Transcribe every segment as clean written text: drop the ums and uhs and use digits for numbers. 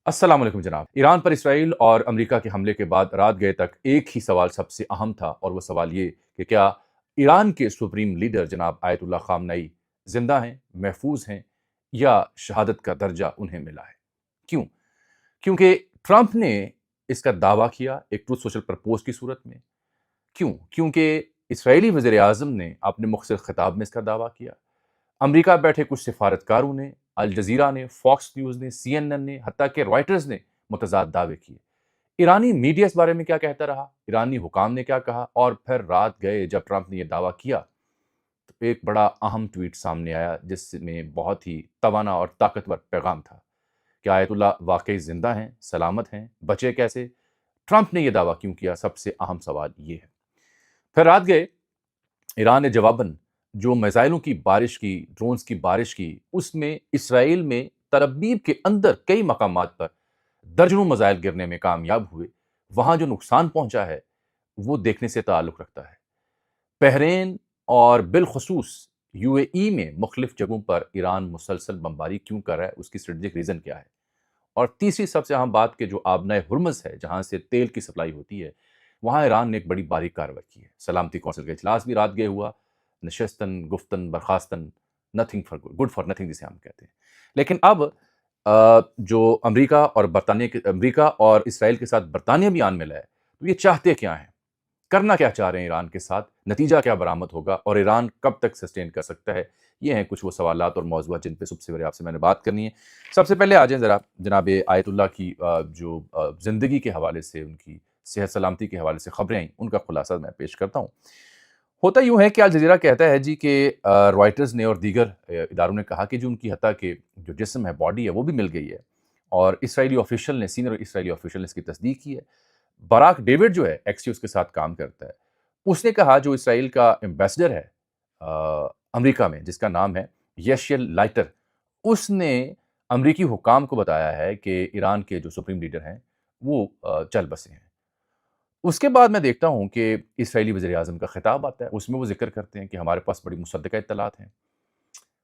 अस्सलाम वालेकुम जनाब। ईरान पर इसराइल और अमेरिका के हमले के बाद रात गए तक एक ही सवाल सबसे अहम था, और वो सवाल ये कि क्या ईरान के सुप्रीम लीडर जनाब आयतुल्लाह खामनई जिंदा हैं, महफूज हैं, या शहादत का दर्जा उन्हें मिला है? क्यों? क्योंकि ट्रंप ने इसका दावा किया एक ट्रूथ सोशल पर पोस्ट की सूरत में। क्यों? क्योंकि इसराइली वज़ीर आज़म ने अपने मुख्तसर खिताब में इसका दावा किया। अमेरिका बैठे कुछ सिफारतकारों ने, अल जज़ीरा ने, फॉक्स न्यूज़ ने, CNN ने, हत्ता कि रॉयटर्स ने मुतज़ाद दावे किए। ईरानी मीडिया इस बारे में क्या कहता रहा, ईरानी हुकाम ने क्या कहा, और फिर रात गए जब ट्रंप ने यह दावा किया तो एक बड़ा अहम ट्वीट सामने आया जिसमें बहुत ही तवाना और ताकतवर पैगाम था। क्या आयतुल्लाह वाकई जिंदा हैं, सलामत हैं, बचे कैसे? ट्रंप ने यह दावा क्यों किया? सबसे अहम सवाल ये है। फिर रात गए, ईरान ने जवाबन जो मिसाइलों की बारिश की, ड्रोन्स की बारिश की, उसमें इसराइल में तरब्बीब के अंदर कई मकामात पर दर्जनों मिसाइल गिरने में कामयाब हुए। वहां जो नुकसान पहुंचा है वो देखने से ताल्लुक रखता है। बहरीन और बिलखसूस UAE में मुख्तलिफ जगहों पर ईरान मुसलसल बमबारी क्यों कर रहा है, उसकी स्ट्रेटेजिक रीजन क्या है? और तीसरी सबसे अहम बात कि जो आबनाए हुर्मुज़ है, जहां से तेल की सप्लाई होती है, वहां ईरान ने एक बड़ी बारीक कार्रवाई की है। सलामती कौंसिल का इजलास भी रात गए हुआ, नशस्तन, गुफ्तन, बर्खास्तन, nothing for good for nothing जिसे हम कहते हैं। लेकिन अब जो अमेरिका और इसराइल के साथ बरतानिया भी आन मिला है, तो ये चाहते क्या हैं, करना क्या चाह रहे हैं ईरान के साथ, नतीजा क्या बरामद होगा, और ईरान कब तक सस्टेन कर सकता है? ये हैं कुछ वो सवालात और मौज़ूआत जिन पे सबसे पहले आपसे मैंने बात करनी है। सबसे पहले आ जाएं ज़रा जनाब आयतुल्लाह की जो ज़िंदगी के हवाले से, उनकी सेहत सलामती के हवाले से खबरें आई, उनका खुलासा मैं पेश करता हूँ। होता यूँ है कि अल जज़ीरा कहता है जी कि रॉयटर्स ने और दीगर इदारों ने कहा कि जो उनकी हत्या के जो जिस्म है, बॉडी है, वो भी मिल गई है, और इसराइली ऑफिशियल ने, सीनियर इसराइली ऑफिशियल ने इसकी तस्दीक की है। बराक डेविड जो है, एक्सियोस के साथ काम करता है, उसने कहा, जो इसराइल का एम्बेसडर है अमेरिका में, जिसका नाम है यशियल लाइटर, उसने अमरीकी हुकाम को बताया है कि ईरान के जो सुप्रीम लीडर हैं वो चल बसे हैं। उसके बाद मैं देखता हूँ कि इसराइली वज़ीर-ए-आज़म का खिताब आता है, उसमें वो ज़िक्र करते हैं कि हमारे पास बड़ी मुसद्दक़ा इत्तलात हैं,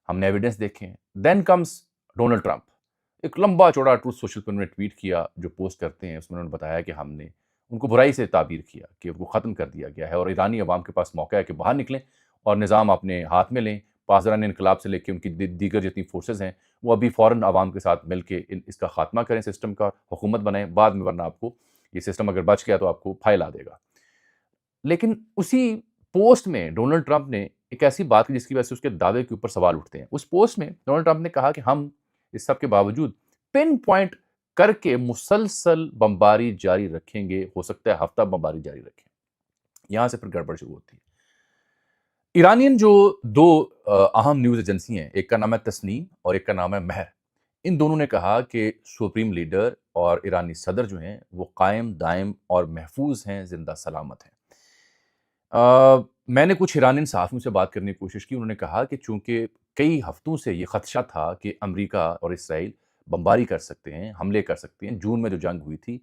हमने एविडेंस देखे हैं। देन कम्स डोनाल्ड ट्रंप, एक लंबा चौड़ा ट्रूथ सोशल पर उन्होंने ट्वीट किया, जो पोस्ट करते हैं उसमें उन्होंने बताया कि हमने उनको बुराई से ताबीर किया कि उनको ख़त्म कर दिया गया है, और ईरानी अवाम के पास मौका है कि बाहर निकलें और निज़ाम अपने हाथ में लें। पासदारान इनकलाब से लेके उनकी दीगर जितनी फोर्सेज हैं, वो अभी फ़ौरन अवाम के साथ मिल के इसका खात्मा करें, सिस्टम का, हुकूमत बनाएं बाद में, वरना आपको ये सिस्टम अगर बच गया तो आपको फाइल आ देगा। लेकिन उसी पोस्ट में डोनाल्ड ट्रंप ने एक ऐसी बात की जिसकी वजह से उसके दावे के ऊपर सवाल उठते हैं। उस पोस्ट में डोनाल्ड ट्रंप ने कहा कि हम इस सब के बावजूद पिन पॉइंट करके मुसलसल बमबारी जारी रखेंगे, हो सकता है हफ्ता बमबारी जारी रखें। यहां से फिर गड़बड़ शुरू होती है। ईरानियन जो दो अहम न्यूज़ एजेंसी हैं, एक का नाम है तस्नीम और एक का नाम है महर, इन दोनों ने कहा कि सुप्रीम लीडर और ईरानी सदर जो हैं वो कायम, दायम और महफूज हैं, जिंदा सलामत हैं। मैंने कुछ ईरानियन सहाफ़ियों से बात करने की कोशिश की। उन्होंने कहा कि चूँकि कई हफ्तों से ये ख़दशा था कि अमेरिका और इसराइल बमबारी कर सकते हैं, हमले कर सकते हैं। जून में जो जंग हुई थी,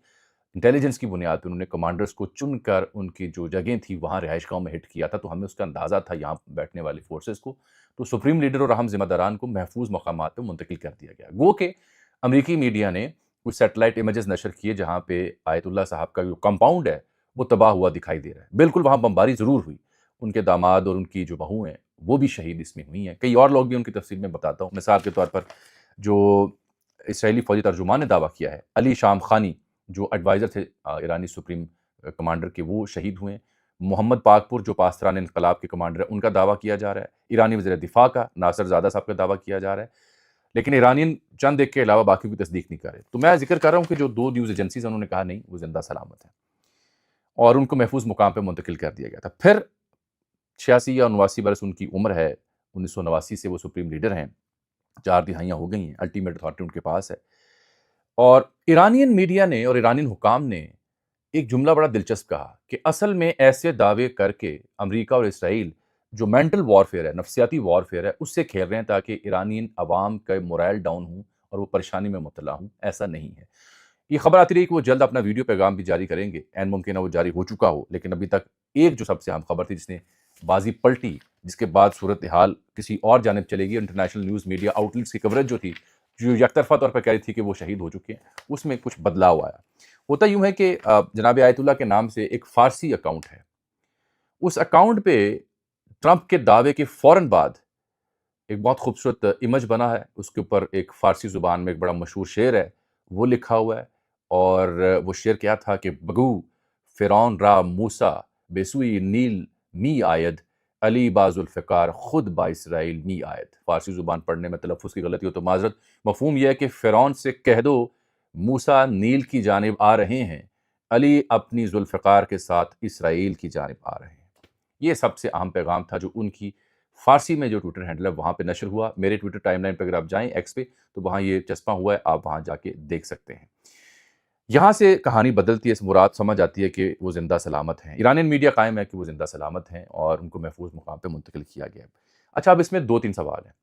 इंटेलिजेंस की बुनियाद पे उन्होंने कमांडर्स को चुनकर उनकी जो जगहें थी वहाँ रिहाइशगाहों में हिट किया था, तो हमें उसका अंदाज़ा था यहाँ बैठने वाली फ़ोर्सेज़ को। तो सुप्रीम लीडर और अहम ज़िम्मेदारान को महफूज़ मकामात पे मुंतकिल कर दिया गया। गो के अमेरिकी मीडिया ने कुछ सैटेलाइट इमेजेस नशर किए जहाँ पे आयतुल्लाह साहब का जो कंपाउंड है, वो तबाह हुआ दिखाई दे रहा है। बिल्कुल वहाँ बमबारी ज़रूर हुई। उनके दामाद और उनकी जो बहू हैं, वो भी शहीद इसमें हुई हैं। कई और लोग भी उनकी तफ़सील में बताता हूँ। मिसाल के तौर पर जो इसराइली फ़ौजी तर्जुमान ने दावा किया है, अली शाम खानी, जो एडवाइज़र थे ईरानी सुप्रीम कमांडर के, वो शहीद हुए हैं। मोहम्मद पाकपुर, जो पासदारान इनकलाब के कमांडर हैं, उनका दावा किया जा रहा है। ईरानी वज़ीर दिफ़ा का, नासिर ज़ादा साहब का दावा किया जा रहा है। लेकिन ईरानियन चंद एक के अलावा बाकी की तस्दीक नहीं कर रहे। तो मैं ज़िक्र कर रहा हूँ कि जो 2 न्यूज़ एजेंसीज़ हैं, उन्होंने कहा नहीं, वो ज़िंदा सलामत हैं और उनको महफूज़ मुकाम पे मुंतकिल कर दिया गया था। फिर 86 या 89 बरस उनकी उम्र है, 1989 से वो सुप्रीम लीडर हैं, 4 तिहाइयाँ हो गई हैं, अल्टीमेट अथॉरिटी उनके पास है। और ईरानियन मीडिया ने और ईरानियन हुकाम ने एक जुमला बड़ा दिलचस्प कहा कि असल में ऐसे दावे करके अमेरिका और इसराइल जो मेंटल वॉरफेयर है, नफ्सियाती वॉरफेयर है, उससे खेल रहे हैं ताकि ईरानियन अवाम का मोरल डाउन हो और वो परेशानी में मुब्तला हों। ऐसा नहीं है। ये खबर आती रही कि वो जल्द अपना वीडियो पैगाम भी जारी करेंगे, ऐन मुमकिन है वो जारी हो चुका हो, लेकिन अभी तक एक जो सबसे अहम खबर थी जिसने बाजी पलटी, जिसके बाद सूरत हाल किसी और जानिब चलेगी, इंटरनेशनल न्यूज़ मीडिया आउटलेट्स की कवरेज जो थी جو یک طرفہ طور پر کہہ رہی تھی کہ وہ شہید ہو چکے ہیں، اس میں کچھ بدلاؤ آیا۔ ہوتا یوں ہے کہ جناب آیت اللہ کے نام سے ایک فارسی اکاؤنٹ ہے، اس اکاؤنٹ پہ ٹرمپ کے دعوے کے فوراً بعد ایک بہت خوبصورت امیج بنا ہے، اس کے اوپر ایک فارسی زبان میں ایک بڑا مشہور شعر ہے، وہ لکھا ہوا ہے، اور وہ شعر کیا تھا کہ بگو فرعون را موسیٰ بسوی نیل می آید، علی با ذوالفقار خود با اسرائیل می آید۔ فارسی زبان پڑھنے میں تلفظ کی غلطی ہو تو معذرت۔ مفہوم یہ ہے کہ فرعون سے کہہ دو موسیٰ نیل کی جانب آ رہے ہیں، علی اپنی ذوالفقار کے ساتھ اسرائیل کی جانب آ رہے ہیں۔ یہ سب سے اہم پیغام تھا جو ان کی فارسی میں جو ٹویٹر ہینڈل ہے وہاں پہ نشر ہوا۔ میرے ٹویٹر ٹائم لائن پہ اگر آپ جائیں ایکس پہ تو وہاں یہ چسپاں ہوا ہے، آپ وہاں جا کے دیکھ سکتے ہیں۔ یہاں سے کہانی بدلتی ہے، اس مراد سمجھ آتی ہے کہ وہ زندہ سلامت ہیں۔ ایرانین میڈیا قائم ہے کہ وہ زندہ سلامت ہیں اور ان کو محفوظ مقام پہ منتقل کیا گیا ہے۔ اچھا، اب اس میں 2-3 سوال ہیں۔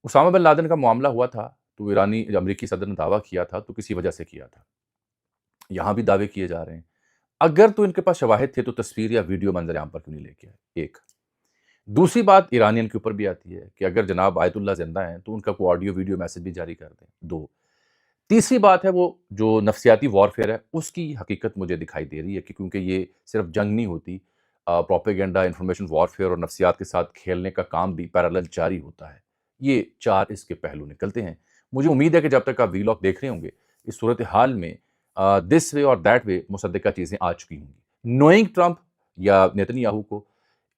اسامہ بن لادن کا معاملہ ہوا تھا تو امریکی صدر نے دعویٰ کیا تھا تو کسی وجہ سے کیا تھا، یہاں بھی دعوے کیے جا رہے ہیں۔ اگر تو ان کے پاس شواہد تھے تو تصویر یا ویڈیو منظر عام پر کیوں نہیں لے کے آئے؟ ایک دوسری بات ایرانین کے اوپر بھی آتی ہے کہ اگر جناب آیت اللہ زندہ ہیں تو ان کا کوئی آڈیو ویڈیو میسج بھی جاری کر دیں۔ دو تیسری بات ہے وہ جو نفسیاتی وارفیئر ہے، اس کی حقیقت مجھے دکھائی دے رہی ہے کہ کیونکہ یہ صرف جنگ نہیں ہوتی، پروپیگنڈا، انفارمیشن وارفیئر اور نفسیات کے ساتھ کھیلنے کا کام بھی پیرالل جاری ہوتا ہے۔ یہ 4 اس کے پہلو نکلتے ہیں۔ مجھے امید ہے کہ جب تک آپ وی لاگ دیکھ رہے ہوں گے اس صورتحال میں دس وے اور دیٹ وے مصدقہ چیزیں آ چکی ہوں گی۔ نوئنگ ٹرمپ یا نیتن یاہو کو،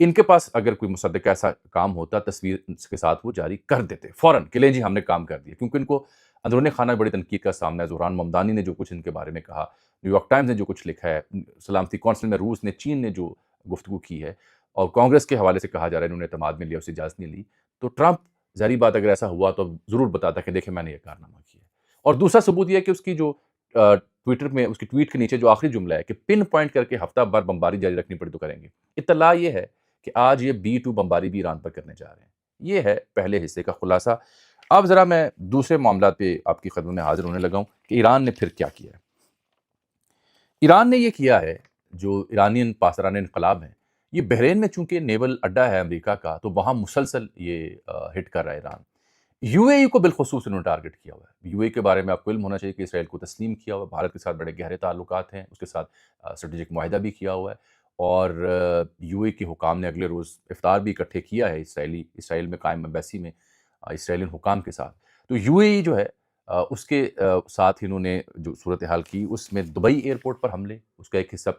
ان کے پاس اگر کوئی مصدقہ ایسا کام ہوتا تصویر کے ساتھ وہ جاری کر دیتے فوراً کہ لیں جی ہم نے کام کر دیا، کیونکہ ان کو اندرون خانہ بڑی تنقید کا سامنا ہے۔ زہران ممدانی نے جو کچھ ان کے بارے میں کہا، نیو یارک ٹائمز نے جو کچھ لکھا ہے، سلامتی کونسل میں روس نے، چین نے جو گفتگو کی ہے، اور کانگریس کے حوالے سے کہا جا رہا ہے انہوں نے اعتماد میں لیا، اسے اجازت نہیں لی، تو ٹرمپ ظاہری بات اگر ایسا ہوا تو ضرور بتاتا کہ دیکھیں میں نے یہ کارنامہ کیا ہے۔ اور دوسرا ثبوت یہ ہے کہ اس کی جو ٹویٹر میں اس کی ٹویٹ کے نیچے جو آخری جملہ ہے کہ پن پوائنٹ کر کے ہفتہ بھر بمباری جاری رکھنی پڑی تو کریں گے۔ اطلاع یہ ہے کہ آج یہ B-2 بمباری بھی ایران پر کرنے جا رہے ہیں۔ یہ ہے پہلے حصے کا خلاصہ۔ اب ذرا میں دوسرے معاملات پہ آپ کی خدمت میں حاضر ہونے لگا ہوں کہ ایران نے پھر کیا کیا ہے۔ ایران نے یہ کیا ہے، جو ایرانین پاسداران انقلاب ہیں، یہ بحرین میں چونکہ نیول اڈا ہے امریکہ کا تو وہاں مسلسل یہ ہٹ کر رہا ہے ایران۔ یو اے ای کو بالخصوص انہوں نے ٹارگٹ کیا ہوا ہے۔ یو اے کے بارے میں آپ کو علم ہونا چاہیے کہ اسرائیل کو تسلیم کیا ہوا ہے، بھارت کے ساتھ بڑے گہرے تعلقات ہیں، اس کے ساتھ اسٹریٹجک معاہدہ بھی کیا ہوا ہے، اور یو اے کے حکام نے اگلے روز افطار بھی اکٹھے کیا ہے اسرائیل میں قائم ایمبیسی میں اسرائیلی حکام کے ساتھ۔ تو یو اے ای جو ہے اس کے ساتھ انہوں نے جو صورتحال کی، اس میں دبئی ایئرپورٹ پر حملے، اس کا ایک حصہ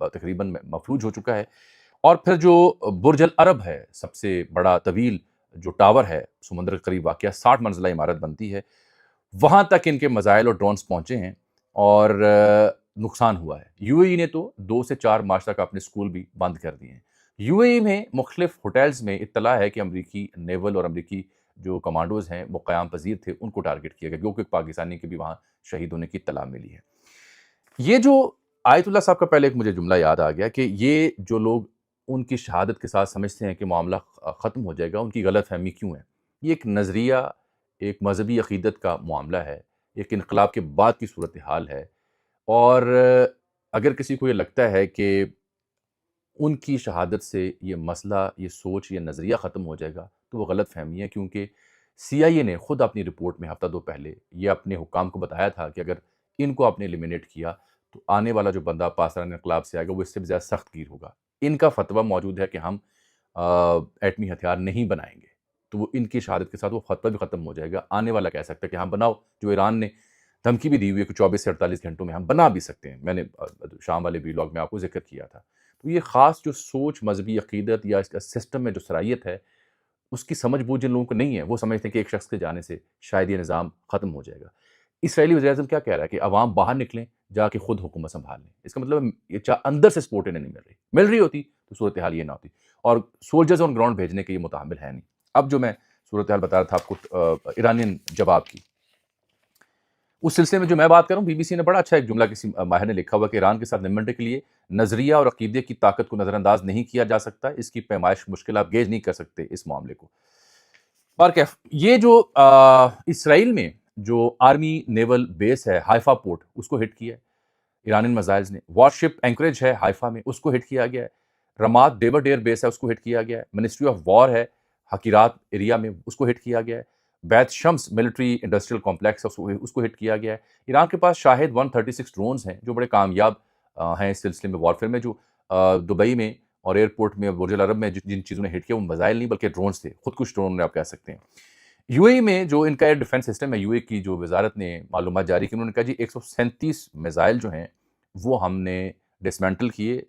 تقریباً مفلوج ہو چکا ہے، اور پھر جو برج العرب ہے، سب سے بڑا طویل جو ٹاور ہے سمندر کے قریب واقع 60 منزلہ عمارت بنتی ہے، وہاں تک ان کے میزائل اور ڈرونز پہنچے ہیں اور نقصان ہوا ہے۔ یو اے ای نے تو 2 سے 4 مارچ تک اپنے اسکول بھی بند کر دیے ہیں۔ یو اے ای میں مختلف ہوٹلز میں اطلاع ہے کہ امریکی نیول اور امریکی جو کمانڈوز ہیں وہ قیام پذیر تھے، ان کو ٹارگٹ کیا گیا، کیونکہ پاکستانی کے بھی وہاں شہید ہونے کی اطلاع ملی ہے۔ یہ جو آیت اللہ صاحب کا پہلے ایک مجھے جملہ یاد آ گیا کہ یہ جو لوگ ان کی شہادت کے ساتھ سمجھتے ہیں کہ معاملہ ختم ہو جائے گا، ان کی غلط فہمی کیوں ہے؟ یہ ایک نظریہ، ایک مذہبی عقیدت کا معاملہ ہے، ایک انقلاب کے بعد کی صورتحال ہے، اور اگر کسی کو یہ لگتا ہے کہ ان کی شہادت سے یہ مسئلہ، یہ سوچ، یہ نظریہ ختم ہو جائے گا تو وہ غلط فہمی ہے، کیونکہ سی آئی اے نے خود اپنی رپورٹ میں ہفتہ 2 پہلے یہ اپنے حکام کو بتایا تھا کہ اگر ان کو آپ نے ایلیمینیٹ کیا تو آنے والا جو بندہ پاسداران انقلاب سے آئے گا وہ اس سے بھی زیادہ سخت گیر ہوگا۔ ان کا فتویٰ موجود ہے کہ ہم ایٹمی ہتھیار نہیں بنائیں گے، تو وہ ان کی شہادت کے ساتھ وہ فتویٰ بھی ختم ہو جائے گا۔ آنے والا کہہ سکتا ہے کہ ہم بناؤ، جو ایران نے دھمکی بھی دی ہوئی ہے کہ 24 سے 48 گھنٹوں میں ہم بنا بھی سکتے ہیں۔ میں نے شام والے ویلاگ میں آپ کو ذکر کیا تھا۔ تو یہ خاص جو سوچ، مذہبی عقیدت یا اس کا سسٹم میں جو صلاحیت ہے، اس کی سمجھ بوجھ جن لوگوں کو نہیں ہے، وہ سمجھتے ہیں کہ ایک شخص کے جانے سے شاید یہ نظام ختم ہو جائے گا۔ اسرائیلی وزیر اعظم کیا کہہ رہا ہے کہ عوام باہر نکلیں، جا کے خود حکومت سنبھال لیں۔ اس کا مطلب یہ اندر سے سپورٹ انہیں نہیں مل رہی ہوتی تو صورتحال یہ نہ ہوتی، اور سولجرز آن گراؤنڈ بھیجنے کے یہ متحمل ہے نہیں۔ اب جو میں صورتحال بتا رہا تھا آپ کو ایرانین جواب کی، اس سلسلے میں جو میں بات کروں، بی بی سی نے بڑا اچھا ایک جملہ کسی ماہر نے لکھا ہوا کہ ایران کے ساتھ نمٹنے کے لیے نظریہ اور عقیدے کی طاقت کو نظر انداز نہیں کیا جا سکتا، اس کی پیمائش مشکل، آپ گیج نہیں کر سکتے اس معاملے کو۔ اور کیف یہ جو اسرائیل میں جو آرمی نیول بیس ہے حائفہ پورٹ، اس کو ہٹ کیا ہے ایرانین میزائلز نے۔ وارشپ اینکریج ہے حائفہ میں، اس کو ہٹ کیا گیا ہے۔ رماد ڈیورڈ ایئر بیس ہے، اس کو ہٹ کیا گیا ہے۔ منسٹری آف وار ہے حقیرات ایریا میں، اس کو ہٹ کیا گیا ہے۔ बैत शम्स मिलिट्री इंडस्ट्रियल कॉम्प्लेक्स है, उसको हिट किया गया है। ईरान के पास शाहिद 136 ड्रोन्स हैं जो बड़े कामयाब हैं इस सिलसिले में वॉरफेयर में, जो दुबई में और एयरपोर्ट में बुर्ज अल अरब में जिन चीज़ों ने हिट किया वो मिसाइल नहीं बल्कि ड्रोन्स थे, खुदकुश ड्रोन आप कह सकते हैं। यूएई में जो इनका एयर डिफेंस सिस्टम है, यूएई की जो वजारत ने मालूमात जारी की, उन्होंने कहा जी 137 मिसाइल जो हैं वो हमने डिसमेंटल किए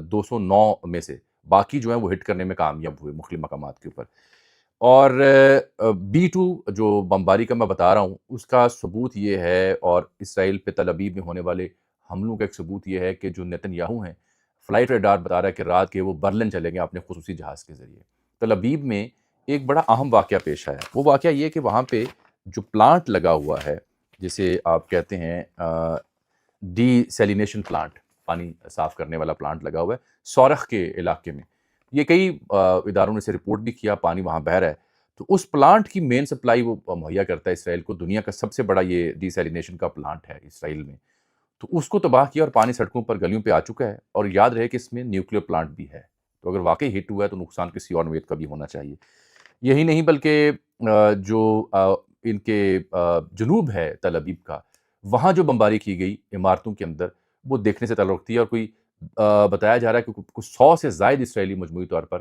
209 में से, बाकी जो है वो हिट करने में कामयाब हुए मुख्तलिफ मकामात के ऊपर। और B-2 जो बमबारी का मैं बता रहा हूँ, उसका सबूत ये है, और इसराइल पे तल अबीब में होने वाले हमलों का एक सबूत ये है कि जो नेतन्याहू हैं, फ्लाइट रेडार बता रहा है कि रात के वो बर्लिन चले गए अपने खुसूसी जहाज़ के ज़रिए। तल अबीब में एक बड़ा अहम वाक़या पेश आया। वो वाक़या ये है कि वहाँ पे जो प्लांट लगा हुआ है, जिसे आप कहते हैं डीसैलिनेशन प्लांट, पानी साफ़ करने वाला प्लांट लगा हुआ है, सौरख के इलाके में। ये कई इदारों ने इसे रिपोर्ट भी किया, पानी वहाँ बह रहा है। तो उस प्लांट की मेन सप्लाई वो मुहैया करता है इसराइल को, दुनिया का सबसे बड़ा ये डीसैलिनेशन का प्लांट है इसराइल में। तो उसको तबाह किया और पानी सड़कों पर, गलियों पे आ चुका है, और याद रहे कि इसमें न्यूक्लियर प्लांट भी है। तो अगर वाक़ई हिट हुआ है तो नुकसान किसी और नौयत का भी होना चाहिए। यही नहीं बल्कि जो इनके जुनूब है तल अबीब का, वहाँ जो बमबारी की गई इमारतों के अंदर, वो देखने से ताल्लुक़ रखती है। और कोई बताया जा रहा है कि कुछ 100 से ज़ायद इसराइली मजमूई तौर पर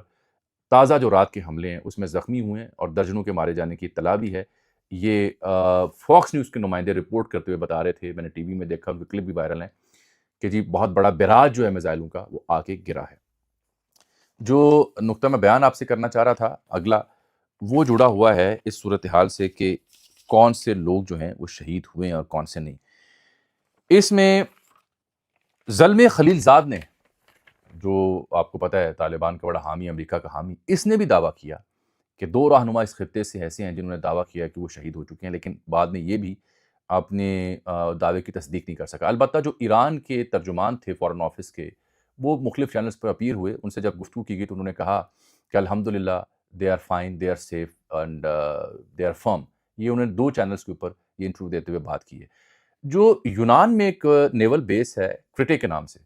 ताज़ा जो रात के हमले हैं उसमें ज़ख्मी हुए हैं, और दर्जनों के मारे जाने की इत्तला भी है। ये फॉक्स न्यूज़ के नुमाइंदे रिपोर्ट करते हुए बता रहे थे, मैंने टीवी में देखा, उनके क्लिप भी वायरल हैं, कि जी बहुत बड़ा बैराज जो है मिसाइलों का वो आके गिरा है। जो नुक्ता मैं बयान आपसे करना चाह रहा था अगला, वो जुड़ा हुआ है इस सूरत हाल से कि कौन से लोग जो हैं वो शहीद हुए हैं और कौन से नहीं। इसमें ज़ल्मे खलीलज़ाद ने, जो आपको पता है तालिबान का बड़ा हामी, अमेरिका का हामी, इसने भी दावा किया कि 2 रहनुमा इस खित्ते से ऐसे हैं जिन्होंने दावा किया कि वो शहीद हो चुके हैं, लेकिन बाद में ये भी अपने दावे की तस्दीक नहीं कर सका। अलबत्ता जो ईरान के तर्जुमान थे फ़ॉरेन ऑफ़िस के, वो मुख्तलिफ़ चैनल्स पर अपीयर हुए, उनसे जब गुफ्तगू की गई तो उन्होंने कहा कि अल्हम्दुलिल्लाह they are fine, they are safe and they are firm. ये उन्होंने 2 चैनल्स के ऊपर ये इंटरव्यू देते हुए बात की है। जो यूनान में एक नेवल बेस है क्रिटे के नाम से,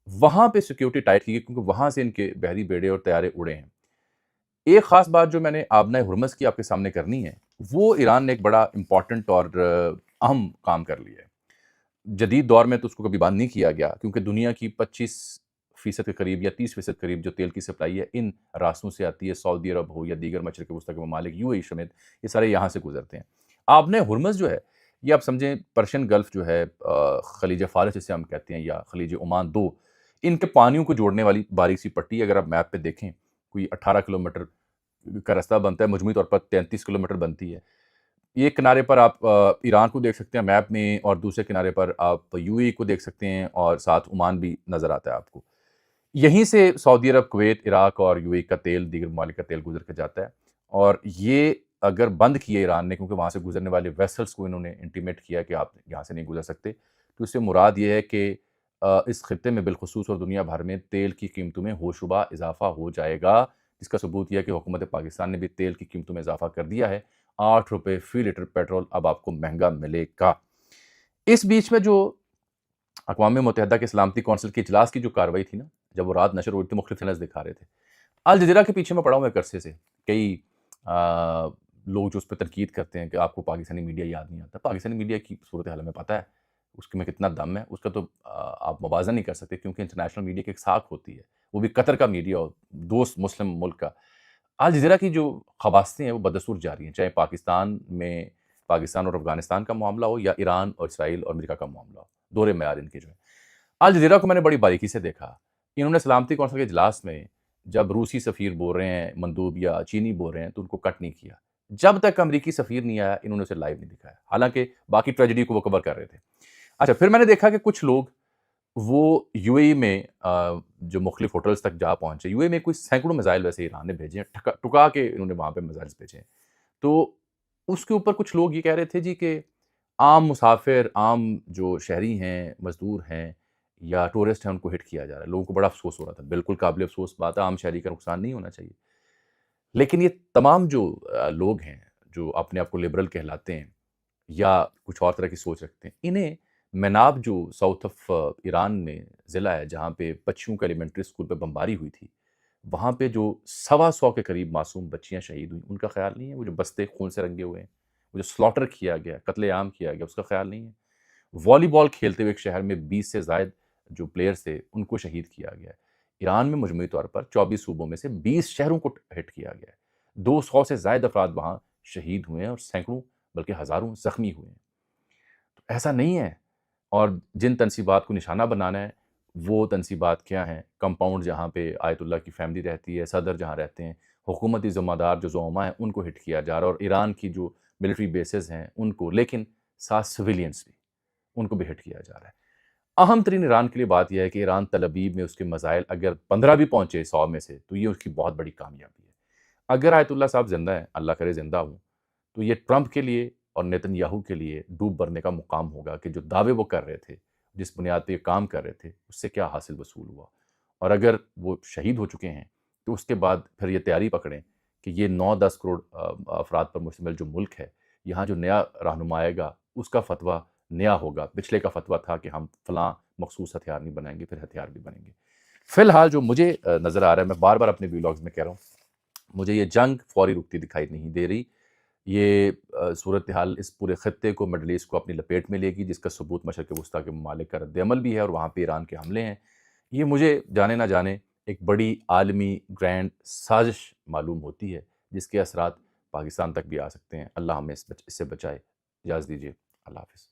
वहाँ पे सिक्योरिटी टाइट की गई क्योंकि वहाँ से इनके बहरी बेड़े और तैयारे उड़े हैं। एक ख़ास बात जो मैंने आबना हुर्मज़ की आपके सामने करनी है, वो ईरान ने एक बड़ा इम्पोर्टेंट और अहम काम कर लिया है। जदीद दौर में तो उसको कभी बंद नहीं किया गया क्योंकि दुनिया की 25% के करीब या 30% करीब जो तेल की सप्लाई है इन रास्तों से आती है। सऊदी अरब हो या दीगर मशरिक़ वस्ता के ममालिक, यूएई समेत, ये सारे यहाँ से गुज़रते हैं। आबने हुर्मज़ जो है, ये आप समझें पर्शियन गल्फ़ जो है, ख़लीज फ़ारिस जिसे हम कहते हैं, या ख़लीज ओमान 2, इनके पानियों को जोड़ने वाली बारीक-सी पट्टी, अगर आप मैप पे देखें, कोई 18 किलोमीटर का रास्ता बनता है, मजमूई तौर पर 33 किलोमीटर बनती है। एक किनारे पर आप ईरान को देख सकते हैं मैप में, और दूसरे किनारे पर आप यूएई को देख सकते हैं, और साथ ओमान भी नज़र आता है आपको। यहीं से सऊदी अरब, कुवैत, इराक और यूएई का तेल, दीगर ममालिक का तेल गुज़र के जाता है। और ये अगर बंद किए ईरान ने, क्योंकि वहाँ से गुज़रने वाले वेसल्स को इन्होंने इंटीमेट किया कि आप यहाँ से नहीं गुज़र सकते, तो इससे मुराद ये है कि इस खित्ते में बिलख़ुसूस और दुनिया भर में तेल की कीमतों में होशरुबा इज़ाफ़ा हो जाएगा। इसका सबूत ये है कि हुकूमत पाकिस्तान ने भी तेल की कीमतों में इज़ाफ़ा कर दिया है। ₹8 फ़ी लीटर पेट्रोल अब आपको महँगा मिलेगा। इस बीच में जो अक़वाम मुत्तहिदा के सलामती कौंसिल के इजलास की जो कार्रवाई थी ना, जब वो रात नशर हो रही थी, मुख्तलिफ चैनल्स दिखा रहे थे। अल जज़ीरा के पीछे मैं पड़ा हूँ एक अरसे से। कई लोग जो उस पे तनकीद करते हैं कि आपको पाकिस्तानी मीडिया याद नहीं आता। पाकिस्तानी मीडिया की सूरत हाल हमें पता है, उसके में कितना दम है, उसका तो आप मुवाज़ा नहीं कर सकते क्योंकि इंटरनेशनल मीडिया की एक साख होती है, वो भी कतर का मीडिया हो, दोस्त मुस्लिम मुल्क का। अल जज़ीरा की जो ख़बास्तें हैं वो बदस्तूर जारी हैं, चाहे पाकिस्तान में पाकिस्तान और अफ़गानिस्तान का मामला हो या ईरान और इसराइल और अमेरिका का मामला हो, दोहरे मयार इनके जो हैं। अल जज़ीरा को मैंने बड़ी बारीकी से देखा। इन्होंने सलामती कौंसिल के इजलास में जब रूसी सफ़ीर बोल रहे हैं, मंदूब या चीनी बोल रहे हैं, तो उनको कट नहीं किया। जब तक अमरीकी सफ़ीर नहीं आया, इन्होंने उसे लाइव नहीं दिखाया। हालाँकि बाकी ट्रेजेडी को वो कवर कर रहे थे। अच्छा, फिर मैंने देखा कि कुछ लोग वो यूएई में जो मुख्तलिफ होटल्स तक जा पहुँचे। यूएई में कोई सैकड़ों मिसाइल वैसे ईरान ने भेजे हैं, टुका के इन्होंने वहाँ पे मिसाइल्स भेजे हैं। तो उसके ऊपर कुछ लोग ये कह रहे थे जी कि आम मुसाफ़िर, आम जो शहरी हैं, मज़दूर हैं या टूरिस्ट हैं, उनको हिट किया जा रहा है। लोगों को बड़ा अफ़सोस हो रहा था। बिल्कुल काबिल अफ़सोस बात है, आम शहरी का नुकसान नहीं होना चाहिए। लेकिन ये तमाम जो लोग हैं, जो अपने आप को लिबरल कहलाते हैं या कुछ और तरह की सोच रखते हैं, इन्हें मेनाब जो साउथ ऑफ ईरान में ज़िला है, जहाँ पे बच्चियों का एलिमेंट्री स्कूल पे बमबारी हुई थी, وہاں پہ جو 125 کے قریب معصوم بچیاں شہید ہوئیں، ان کا خیال نہیں ہے؟ وہ جو بستے خون سے رنگے ہوئے ہیں، وہ جو سلاٹر کیا گیا، قتل عام کیا گیا، اس کا خیال نہیں ہے؟ والی بال کھیلتے ہوئے ایک شہر میں 20 سے زائد جو پلیئرز تھے ان کو شہید کیا گیا ہے۔ ایران میں مجموعی طور پر 24 صوبوں میں سے 20 شہروں کو ہٹ کیا گیا ہے۔ 200 سے زائد افراد وہاں شہید ہوئے ہیں اور سینکڑوں بلکہ ہزاروں زخمی ہوئے ہیں۔ تو ایسا نہیں ہے، اور جن تنصیبات کو نشانہ بنانا ہے وہ تنصیبات کیا ہیں؟ کمپاؤنڈ جہاں پہ آیت اللہ کی فیملی رہتی ہے، صدر جہاں رہتے ہیں، حکومتی ذمہ دار جو زعماء ہیں ان کو ہٹ کیا جا رہا ہے، اور ایران کی جو ملٹری بیسز ہیں ان کو، لیکن ساتھ سویلینس بھی، ان کو بھی ہٹ کیا جا رہا ہے۔ اہم ترین ایران کے لیے بات یہ ہے کہ ایران تل ابیب میں اس کے میزائل اگر 15 بھی پہنچے 100 میں سے تو یہ اس کی بہت بڑی کامیابی ہے۔ اگر آیت اللہ صاحب زندہ ہیں، اللہ کرے زندہ ہوں، تو یہ ٹرمپ کے لیے اور نیتن یاہو کے لیے ڈوب مرنے کا مقام ہوگا کہ جو دعوے وہ کر رہے تھے، جس بنیاد پہ یہ کام کر رہے تھے، اس سے کیا حاصل وصول ہوا۔ اور اگر وہ شہید ہو چکے ہیں تو اس کے بعد پھر یہ تیاری پکڑیں کہ یہ 9-10 کروڑ افراد پر مشتمل جو ملک ہے، یہاں جو نیا رہنما آئے گا اس کا فتویٰ نیا ہوگا۔ پچھلے کا فتویٰ تھا کہ ہم فلاں مخصوص ہتھیار نہیں بنائیں گے، پھر ہتھیار بھی بنیں گے۔ فی الحال جو مجھے نظر آ رہا ہے، میں بار بار اپنے ویلاگز میں کہہ رہا ہوں، مجھے یہ جنگ فوری رکتی دکھائی نہیں دے رہی۔ یہ صورتحال اس پورے خطے کو، مڈل ایسٹ کو اپنی لپیٹ میں لے گی، جس کا ثبوت مشرق وسطیٰ کے ممالک کا رد عمل بھی ہے، اور وہاں پہ ایران کے حملے ہیں۔ یہ مجھے جانے نہ جانے ایک بڑی عالمی گرینڈ سازش معلوم ہوتی ہے، جس کے اثرات پاکستان تک بھی آ سکتے ہیں۔ اللہ ہمیں اس سے بچائے۔ اجازت دیجیے، اللہ حافظ۔